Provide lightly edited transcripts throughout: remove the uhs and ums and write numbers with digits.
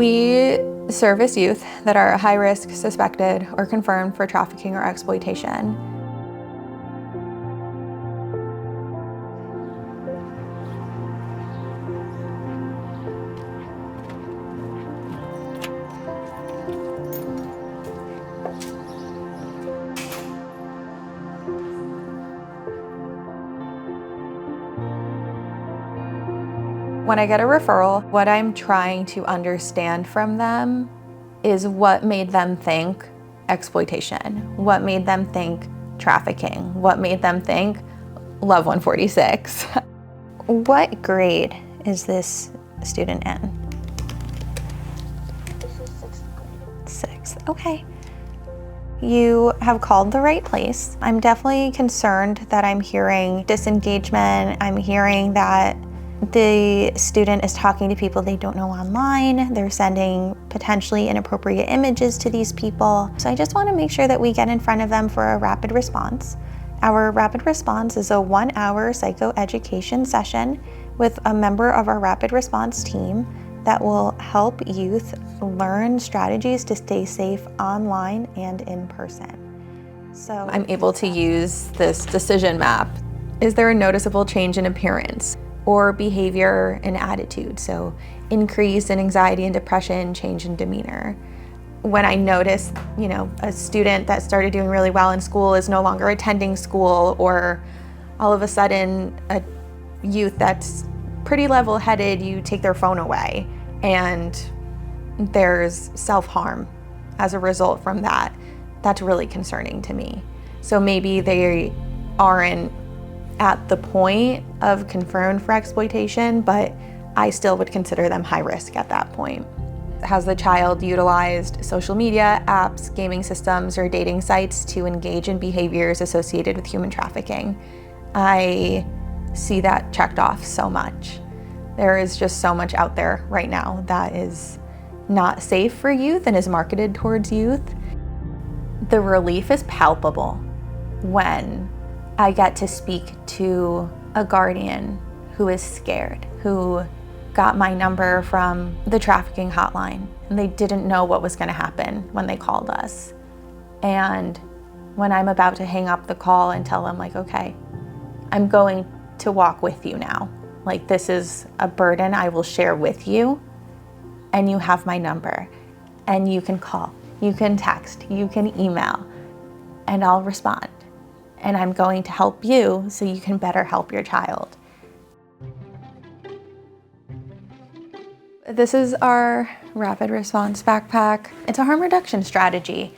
We service youth that are high risk, suspected, or confirmed for trafficking or exploitation. When I get a referral, what I'm trying to understand from them is what made them think exploitation, what made them think trafficking, what made them think Love 146. What grade is this student in? This is 6th grade. 6th, okay. You have called the right place. I'm definitely concerned that I'm hearing disengagement. I'm hearing that the student is talking to people they don't know online. They're sending potentially inappropriate images to these people. So I just want to make sure that we get in front of them for a rapid response. Our rapid response is a 1-hour psychoeducation session with a member of our rapid response team that will help youth learn strategies to stay safe online and in person. So I'm able to use this decision map. Is there a noticeable change in appearance or behavior and attitude? So increase in anxiety and depression, change in demeanor. When I notice, a student that started doing really well in school is no longer attending school, or all of a sudden a youth that's pretty level-headed, you take their phone away and there's self-harm as a result from that, that's really concerning to me. So maybe they aren't at the point of confirmed for exploitation, but I still would consider them high risk at that point. Has the child utilized social media, apps, gaming systems, or dating sites to engage in behaviors associated with human trafficking? I see that checked off so much. There is just so much out there right now that is not safe for youth and is marketed towards youth. The relief is palpable when I get to speak to a guardian who is scared, who got my number from the trafficking hotline, and they didn't know what was going to happen when they called us. And when I'm about to hang up the call and tell them, like, okay, I'm going to walk with you now. Like, this is a burden I will share with you, and you have my number, and you can call, you can text, you can email, and I'll respond. And I'm going to help you so you can better help your child. This is our rapid response backpack. It's a harm reduction strategy.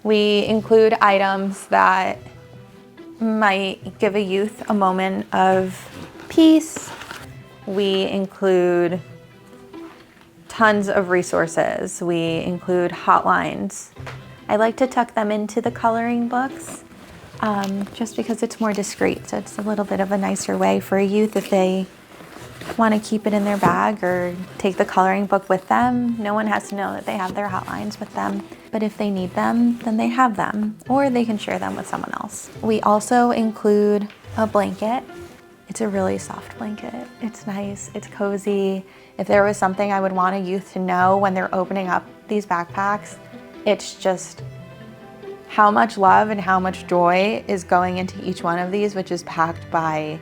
We include items that might give a youth a moment of peace. We include tons of resources. We include hotlines. I like to tuck them into the coloring books just because it's more discreet. So it's a little bit of a nicer way for a youth if they want to keep it in their bag or take the coloring book with them. No one has to know that they have their hotlines with them. But if they need them, then they have them, or they can share them with someone else. We also include a blanket. It's a really soft blanket. It's nice, it's cozy. If there was something I would want a youth to know when they're opening up these backpacks, it's just how much love and how much joy is going into each one of these, which is packed by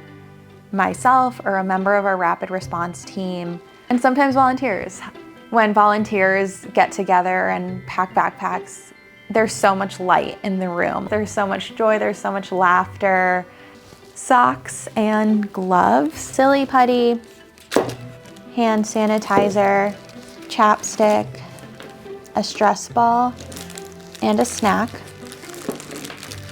myself or a member of our rapid response team, and sometimes volunteers. When volunteers get together and pack backpacks, there's so much light in the room. There's so much joy, there's so much laughter. Socks and gloves, silly putty, hand sanitizer, chapstick, a stress ball, and a snack.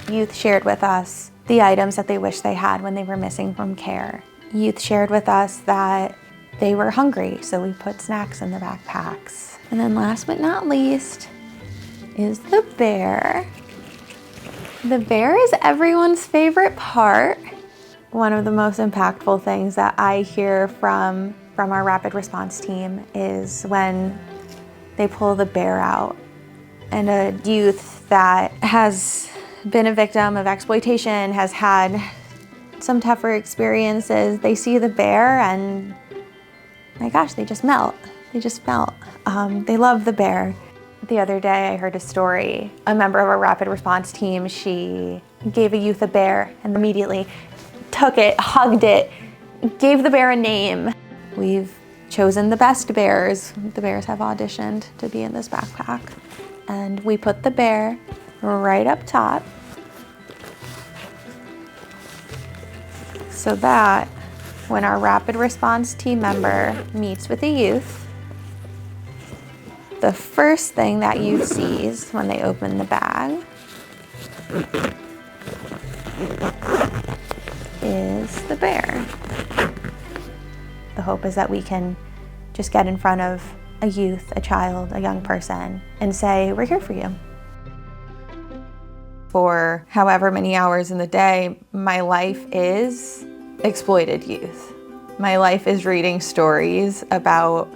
Youth shared with us the items that they wish they had when they were missing from care. Youth shared with us that they were hungry, so we put snacks in the backpacks. And then last but not least is the bear. The bear is everyone's favorite part. One of the most impactful things that I hear from our rapid response team is when they pull the bear out. And a youth that has been a victim of exploitation, has had some tougher experiences, they see the bear and my gosh, they just melt. They just felt. They love the bear. The other day I heard a story. A member of our rapid response team, she gave a youth a bear and immediately took it, hugged it, gave the bear a name. We've chosen the best bears. The bears have auditioned to be in this backpack. And we put the bear right up top so that when our rapid response team member meets with a youth, the first thing that youth sees when they open the bag is the bear. The hope is that we can just get in front of a youth, a child, a young person, and say, we're here for you. For however many hours in the day, my life is exploited youth. My life is reading stories about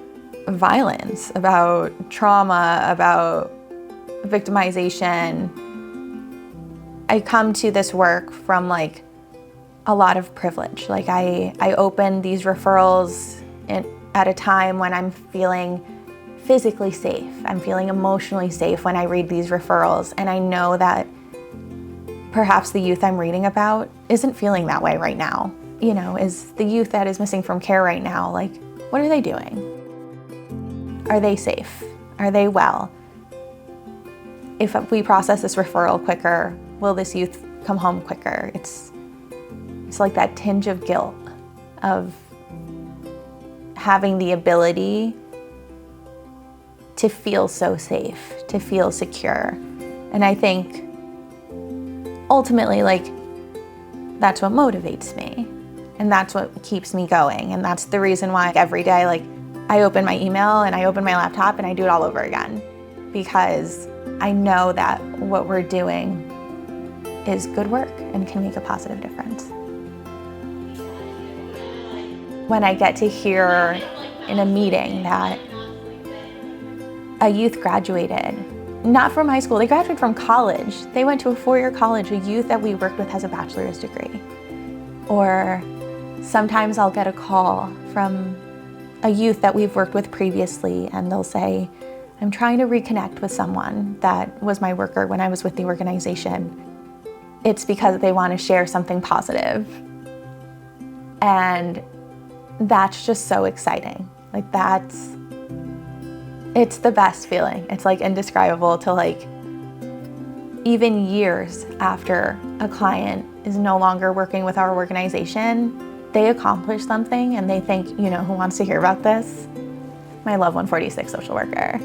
violence, about trauma, about victimization. I come to this work from like a lot of privilege. Like I open these referrals at a time when I'm feeling physically safe. I'm feeling emotionally safe when I read these referrals. And I know that perhaps the youth I'm reading about isn't feeling that way right now. You know, is the youth that is missing from care right now, like, what are they doing? Are they safe? Are they well? If we process this referral quicker, will this youth come home quicker? It's like that tinge of guilt of having the ability to feel so safe, to feel secure. And I think ultimately, like, that's what motivates me. And that's what keeps me going. And that's the reason why every day, like, I open my email and I open my laptop and I do it all over again. Because I know that what we're doing is good work and can make a positive difference. When I get to hear in a meeting that a youth graduated, not from high school, they graduated from college. They went to a four-year college. A youth that we worked with has a bachelor's degree. Or sometimes I'll get a call from a youth that we've worked with previously, and they'll say, I'm trying to reconnect with someone that was my worker when I was with the organization. It's because they want to share something positive. And that's just so exciting. Like it's the best feeling. It's like indescribable to like, even years after a client is no longer working with our organization, they accomplish something and they think, you know, who wants to hear about this? My Love 146 social worker.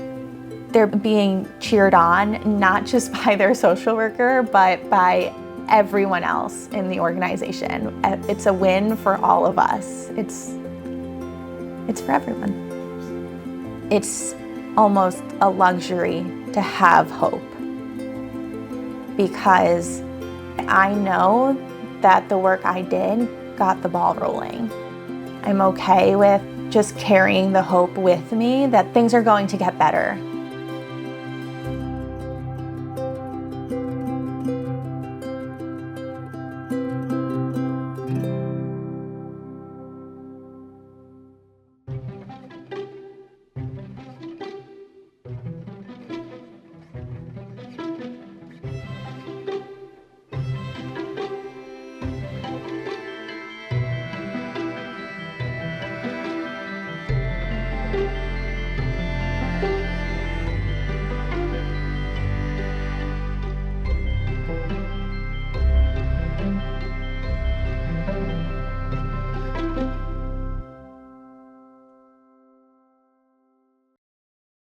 They're being cheered on, not just by their social worker, but by everyone else in the organization. It's a win for all of us. It's for everyone. It's almost a luxury to have hope, because I know that the work I did got the ball rolling. I'm okay with just carrying the hope with me that things are going to get better.